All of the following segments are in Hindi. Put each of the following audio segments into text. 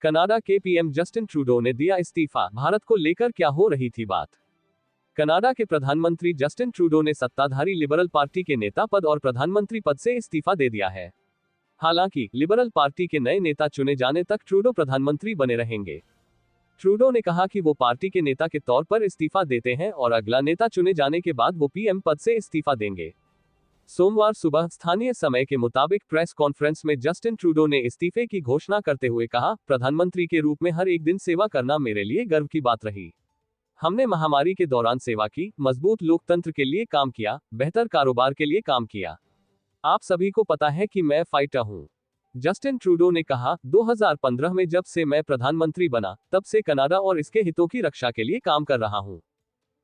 कनाडा के पीएम जस्टिन ट्रूडो ने दिया इस्तीफा, भारत को लेकर क्या हो रही थी बात। कनाडा के प्रधानमंत्री जस्टिन ट्रूडो ने सत्ताधारी लिबरल पार्टी के नेता पद और प्रधानमंत्री पद से इस्तीफा दे दिया है। हालांकि लिबरल पार्टी के नए नेता चुने जाने तक ट्रूडो प्रधानमंत्री बने रहेंगे। ट्रूडो ने कहा कि वो पार्टी के नेता के तौर पर इस्तीफा देते हैं और अगला नेता चुने जाने के बाद वो पीएम पद से इस्तीफा देंगे। सोमवार सुबह स्थानीय समय के मुताबिक प्रेस कॉन्फ्रेंस में जस्टिन ट्रूडो ने इस्तीफे की घोषणा करते हुए कहा, प्रधानमंत्री के रूप में हर एक दिन सेवा करना मेरे लिए गर्व की बात रही। हमने महामारी के दौरान सेवा की, मजबूत लोकतंत्र के लिए काम किया, बेहतर कारोबार के लिए काम किया। आप सभी को पता है कि मैं फाइटर हूं। जस्टिन ट्रूडो ने कहा, 2015 में जब से मैं प्रधानमंत्री बना, तब से कनाडा और इसके हितों की रक्षा के लिए काम कर रहा हूं।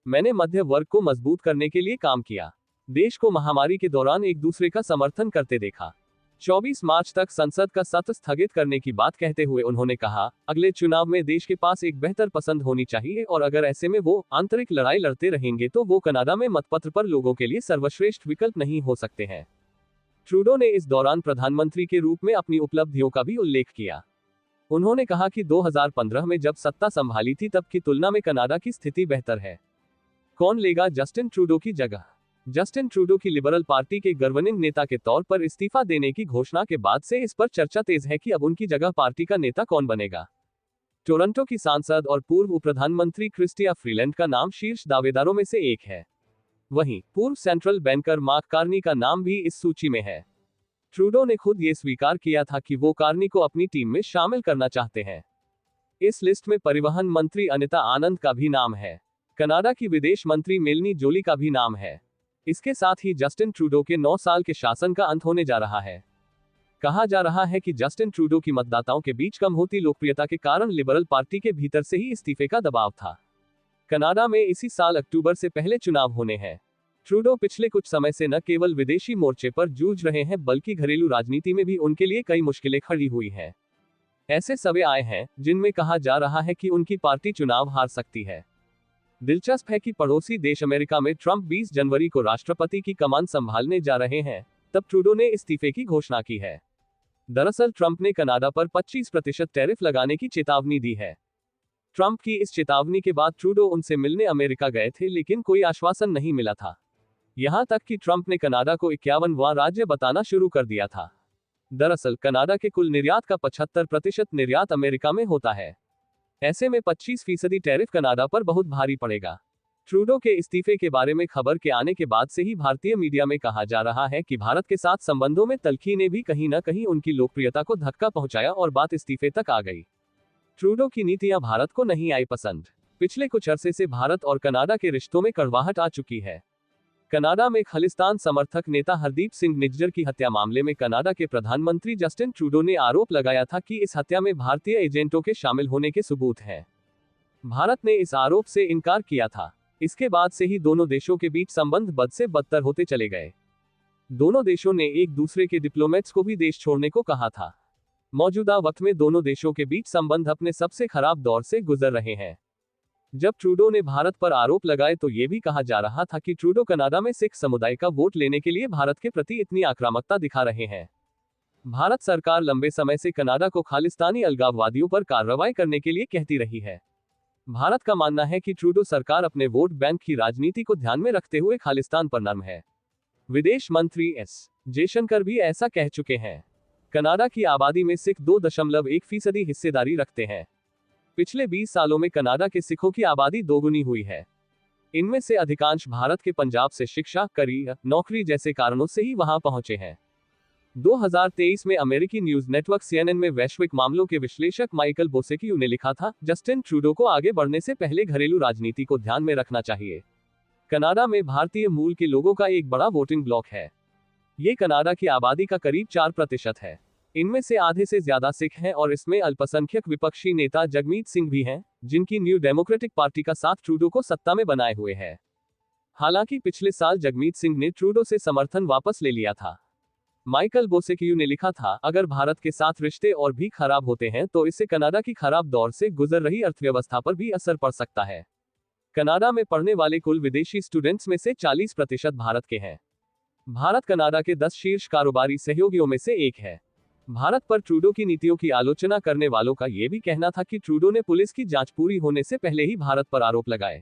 मैंने मध्य वर्ग को मजबूत करने के लिए काम किया। देश को महामारी के दौरान एक दूसरे का समर्थन करते देखा। 24 मार्च तक संसद का सत्र स्थगित करने की बात कहते हुए उन्होंने कहा, अगले चुनाव में देश के पास एक बेहतर पसंद होनी चाहिए और अगर ऐसे में वो आंतरिक लड़ाई लड़ते रहेंगे तो वो कनाडा में मतपत्र पर लोगों के लिए सर्वश्रेष्ठ विकल्प नहीं हो सकते हैं। ट्रूडो ने इस दौरान प्रधानमंत्री के रूप में अपनी उपलब्धियों का भी उल्लेख किया। उन्होंने कहा कि 2015 में जब सत्ता संभाली थी तब की तुलना में कनाडा की स्थिति बेहतर है। कौन लेगा जस्टिन ट्रूडो की जगह? जस्टिन ट्रूडो की लिबरल पार्टी के गवर्निंग नेता के तौर पर इस्तीफा देने की घोषणा के बाद से इस पर चर्चा तेज है कि अब उनकी जगह पार्टी का नेता कौन बनेगा। टोरंटो की सांसद और पूर्व उप प्रधानमंत्री क्रिस्टिया फ्रीलैंड का नाम शीर्ष दावेदारों में से एक है। वहीं पूर्व सेंट्रल बैंकर मार्क कार्नी का नाम भी इस सूची में है। ट्रूडो ने खुद ये स्वीकार किया था कि वो कार्नी को अपनी टीम में शामिल करना चाहते हैं। इस लिस्ट में परिवहन मंत्री अनिता आनंद का भी नाम है। कनाडा की विदेश मंत्री मेलनी जोली का भी नाम है। इसके साथ ही जस्टिन ट्रूडो के 9 साल के शासन का अंत होने जा रहा है। कहा जा रहा है कि जस्टिन ट्रूडो की मतदाताओं के बीच कम होती लोकप्रियता के कारण लिबरल पार्टी के भीतर से ही इस्तीफे का दबाव था। कनाडा में इसी साल अक्टूबर से पहले चुनाव होने हैं। ट्रूडो पिछले कुछ समय से न केवल विदेशी मोर्चे पर जूझ रहे हैं बल्कि घरेलू राजनीति में भी उनके लिए कई मुश्किलें खड़ी हुई हैं। ऐसे समय आए हैं जिनमें कहा जा रहा है कि उनकी पार्टी चुनाव हार सकती है। दिलचस्प है कि पड़ोसी देश अमेरिका में ट्रंप 20 जनवरी को राष्ट्रपति की कमान संभालने जा रहे हैं, तब ट्रूडो ने इस्तीफे की घोषणा की है। दरअसल ट्रंप ने कनाडा पर 25% टैरिफ लगाने की चेतावनी दी है। ट्रंप की इस चेतावनी के बाद ट्रूडो उनसे मिलने अमेरिका गए थे लेकिन कोई आश्वासन नहीं मिला था। यहां तक कि ट्रंप ने कनाडा को 51वां राज्य बताना शुरू कर दिया था। दरअसल कनाडा के कुल निर्यात का 75% निर्यात अमेरिका में होता है। ऐसे में 25% टैरिफ कनाडा पर बहुत भारी पड़ेगा। ट्रूडो के इस्तीफे के बारे में खबर के आने के बाद से ही भारतीय मीडिया में कहा जा रहा है कि भारत के साथ संबंधों में तल्खी ने भी कहीं न कहीं उनकी लोकप्रियता को धक्का पहुंचाया और बात इस्तीफे तक आ गई। ट्रूडो की नीतियां भारत को नहीं आई पसंद। पिछले कुछ अरसे से भारत और कनाडा के रिश्तों में कड़वाहट आ चुकी है। कनाडा में खालिस्तान समर्थक नेता हरदीप सिंह निज्जर की हत्या मामले में कनाडा के प्रधानमंत्री जस्टिन ट्रूडो ने आरोप लगाया था कि इस हत्या में भारतीय एजेंटों के शामिल होने के सबूत हैं। भारत ने इस आरोप से इनकार किया था। इसके बाद से ही दोनों देशों के बीच संबंध बद से बदतर होते चले गए। दोनों देशों ने एक दूसरे के डिप्लोमेट्स को भी देश छोड़ने को कहा था। मौजूदा वक्त में दोनों देशों के बीच संबंध अपने सबसे खराब दौर से गुजर रहे हैं। जब ट्रूडो ने भारत पर आरोप लगाए तो ये भी कहा जा रहा था कि ट्रूडो कनाडा में सिख समुदाय का वोट लेने के लिए भारत के प्रति इतनी आक्रामकता दिखा रहे हैं। भारत सरकार लंबे समय से कनाडा को खालिस्तानी अलगाववादियों पर कार्रवाई करने के लिए कहती रही है। भारत का मानना है कि ट्रूडो सरकार अपने वोट बैंक की राजनीति को ध्यान में रखते हुए खालिस्तान पर नर्म है। विदेश मंत्री एस जयशंकर भी ऐसा कह चुके हैं। कनाडा की आबादी में सिख 2.1% हिस्सेदारी रखते हैं। पिछले 20 सालों में कनाडा के सिखों की आबादी दोगुनी हुई है। इनमें से अधिकांश भारत के पंजाब से शिक्षा, करियर, नौकरी जैसे कारणों से ही वहां पहुंचे हैं। 2023 में अमेरिकी न्यूज नेटवर्क CNN में वैश्विक मामलों के विश्लेषक माइकल बोसेक्यू ने लिखा था, जस्टिन ट्रूडो को आगे बढ़ने से पहले घरेलू राजनीति को ध्यान में रखना चाहिए। कनाडा में भारतीय मूल के लोगों का एक बड़ा वोटिंग ब्लॉक है। ये कनाडा की आबादी का करीब 4% है। इनमें से आधे से ज्यादा सिख हैं और इसमें अल्पसंख्यक विपक्षी नेता जगमीत सिंह भी हैं, जिनकी न्यू डेमोक्रेटिक पार्टी का साथ ट्रूडो को सत्ता में बनाए हुए है। हालांकि पिछले साल जगमीत सिंह ने ट्रूडो से समर्थन वापस ले लिया था। माइकल बोसेक्यू ने लिखा था, अगर भारत के साथ रिश्ते और भी खराब होते हैं तो इससे कनाडा की खराब दौर से गुजर रही अर्थव्यवस्था पर भी असर पड़ सकता है। कनाडा में पढ़ने वाले कुल विदेशी स्टूडेंट्स में से 40% भारत के हैं। भारत कनाडा के 10 शीर्ष कारोबारी सहयोगियों में से एक है। भारत पर ट्रूडो की नीतियों की आलोचना करने वालों का यह भी कहना था कि ट्रूडो ने पुलिस की जांच पूरी होने से पहले ही भारत पर आरोप लगाए।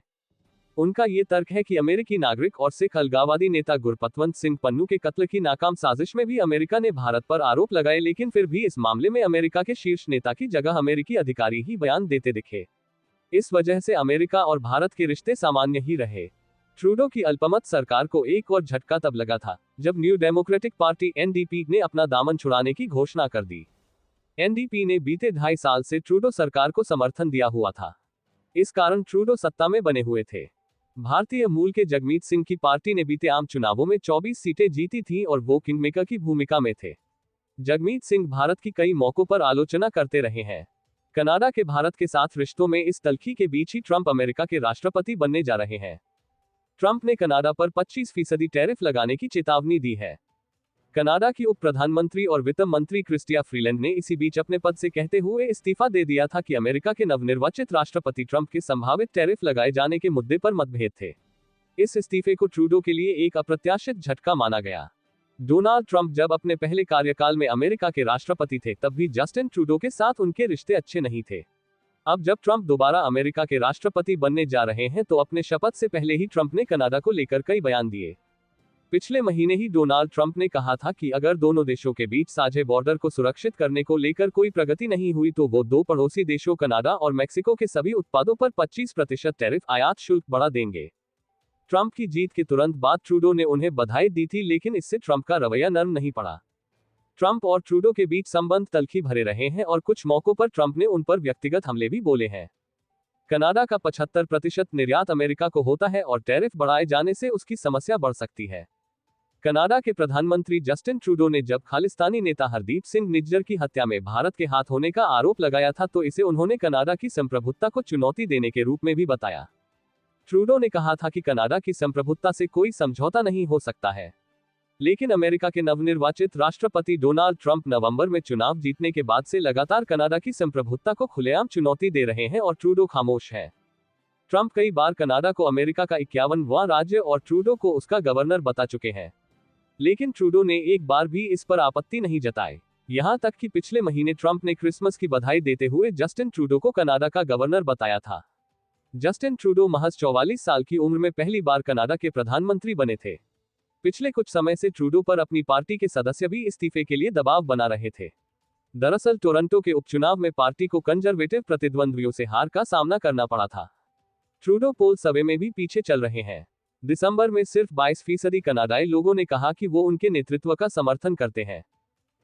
उनका ये तर्क है कि अमेरिकी नागरिक और सिख अलगाववादी नेता गुरपतवंत सिंह पन्नू के कत्ल की नाकाम साजिश में भी अमेरिका ने भारत पर आरोप लगाए, लेकिन फिर भी इस मामले में अमेरिका के शीर्ष नेता की जगह अमेरिकी अधिकारी ही बयान देते दिखे। इस वजह से अमेरिका और भारत के रिश्ते सामान्य ही रहे। ट्रूडो की अल्पमत सरकार को एक और झटका तब लगा था जब न्यू डेमोक्रेटिक पार्टी एनडीपी ने अपना दामन छुड़ाने की घोषणा कर दी। एनडीपी ने बीते 2.5 साल से ट्रूडो सरकार को समर्थन दिया हुआ था। इस कारण ट्रूडो सत्ता में बने हुए थे। भारतीय मूल के जगमीत सिंह की पार्टी ने बीते आम चुनावों में 24 सीटें जीती थीं और वो किंगमेकर की भूमिका में थे। जगमीत सिंह भारत की कई मौकों पर आलोचना करते रहे हैं। कनाडा के भारत के साथ रिश्तों में इस तल्खी के बीच ही ट्रंप अमेरिका के राष्ट्रपति बनने जा रहे हैं। ट्रंप ने कनाडा पर 25% टैरिफ लगाने की चेतावनी दी है। कनाडा की उप प्रधानमंत्री और वित्त मंत्री क्रिस्टिया फ्रीलैंड ने इसी बीच अपने पद से कहते हुए इस्तीफा दे दिया था कि अमेरिका के नवनिर्वाचित राष्ट्रपति ट्रंप के संभावित टैरिफ लगाए जाने के मुद्दे पर मतभेद थे। इस इस्तीफे को ट्रूडो के लिए एक अप्रत्याशित झटका माना गया। डोनाल्ड ट्रंप जब अपने पहले कार्यकाल में अमेरिका के राष्ट्रपति थे तब भी जस्टिन ट्रूडो के साथ उनके रिश्ते अच्छे नहीं थे। अब जब ट्रंप दोबारा अमेरिका के राष्ट्रपति बनने जा रहे हैं तो अपने शपथ से पहले ही ट्रंप ने कनाडा को लेकर कई बयान दिए। पिछले महीने ही डोनाल्ड ट्रंप ने कहा था कि अगर दोनों देशों के बीच साझे बॉर्डर को सुरक्षित करने को लेकर कोई प्रगति नहीं हुई तो वो दो पड़ोसी देशों कनाडा और मेक्सिको के सभी उत्पादों पर 25% टैरिफ आयात शुल्क बढ़ा देंगे। ट्रंप की जीत के तुरंत बाद ट्रूडो ने उन्हें बधाई दी थी, लेकिन इससे ट्रंप का रवैया नरम नहीं पड़ा। ट्रंप और ट्रूडो के बीच संबंध तल्खी भरे रहे हैं और कुछ मौकों पर ट्रंप ने उन पर व्यक्तिगत हमले भी बोले हैं। कनाडा का 75% निर्यात अमेरिका को होता है और टैरिफ बढ़ाए जाने से उसकी समस्या बढ़ सकती है। कनाडा के प्रधानमंत्री जस्टिन ट्रूडो ने जब खालिस्तानी नेता हरदीप सिंह निज्जर की हत्या में भारत के हाथ होने का आरोप लगाया था तो इसे उन्होंने कनाडा की संप्रभुता को चुनौती देने के रूप में भी बताया। ट्रूडो ने कहा था कि कनाडा की संप्रभुता से कोई समझौता नहीं हो सकता है, लेकिन अमेरिका के नवनिर्वाचित राष्ट्रपति डोनाल्ड ट्रंप नवंबर में चुनाव जीतने के बाद से लगातार कनाडा की संप्रभुता को खुलेआम चुनौती दे रहे हैं और ट्रूडो खामोश है। ट्रंप कई बार कनाडा को अमेरिका का 51वां राज्य और ट्रूडो को उसका गवर्नर बता चुके हैं, लेकिन ट्रूडो ने एक बार भी इस पर आपत्ति नहीं जताई। यहां तक कि पिछले महीने ट्रंप ने क्रिसमस की बधाई देते हुए जस्टिन ट्रूडो को कनाडा का गवर्नर बताया था। जस्टिन ट्रूडो महज 44 साल की उम्र में पहली बार कनाडा के प्रधानमंत्री बने थे। पिछले कुछ समय से ट्रूडो पर अपनी पार्टी के सदस्य भी इस्तीफे के लिए दबाव बना रहे थे। दरअसल टोरंटो के उपचुनाव में पार्टी को कंजर्वेटिव प्रतिद्वंद्वियों से हार का सामना करना पड़ा था। ट्रूडो पोल सर्वे में भी पीछे चल रहे हैं। दिसंबर में सिर्फ 22% कनाडाई लोगों ने कहा कि वो उनके नेतृत्व का समर्थन करते हैं।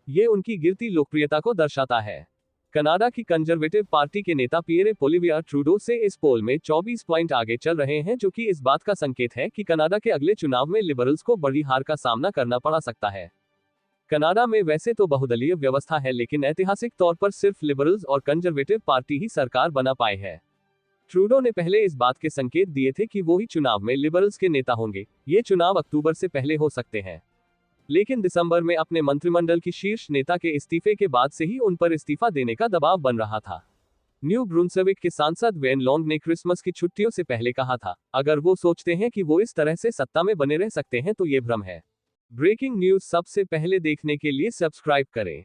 ये उनकी गिरती लोकप्रियता को दर्शाता है। कनाडा की कंजर्वेटिव पार्टी के नेता पियरे पोलिवियर ट्रूडो से इस पोल में 24 पॉइंट आगे चल रहे हैं, जो कि इस बात का संकेत है कि कनाडा के अगले चुनाव में लिबरल्स को बड़ी हार का सामना करना पड़ सकता है। कनाडा में वैसे तो बहुदलीय व्यवस्था है, लेकिन ऐतिहासिक तौर पर सिर्फ लिबरल्स और कंजर्वेटिव पार्टी ही सरकार बना पाए है। ट्रूडो ने पहले इस बात के संकेत दिए थे कि वो ही चुनाव में लिबरल्स के नेता होंगे। ये चुनाव अक्टूबर से पहले हो सकते हैं, लेकिन दिसंबर में अपने मंत्रिमंडल की शीर्ष नेता के इस्तीफे के बाद से ही उन पर इस्तीफा देने का दबाव बन रहा था। न्यू ब्रुंसविक के सांसद वेन लॉन्ग ने क्रिसमस की छुट्टियों से पहले कहा था, अगर वो सोचते हैं कि वो इस तरह से सत्ता में बने रह सकते हैं तो ये भ्रम है। ब्रेकिंग न्यूज सबसे पहले देखने के लिए सब्सक्राइब करें।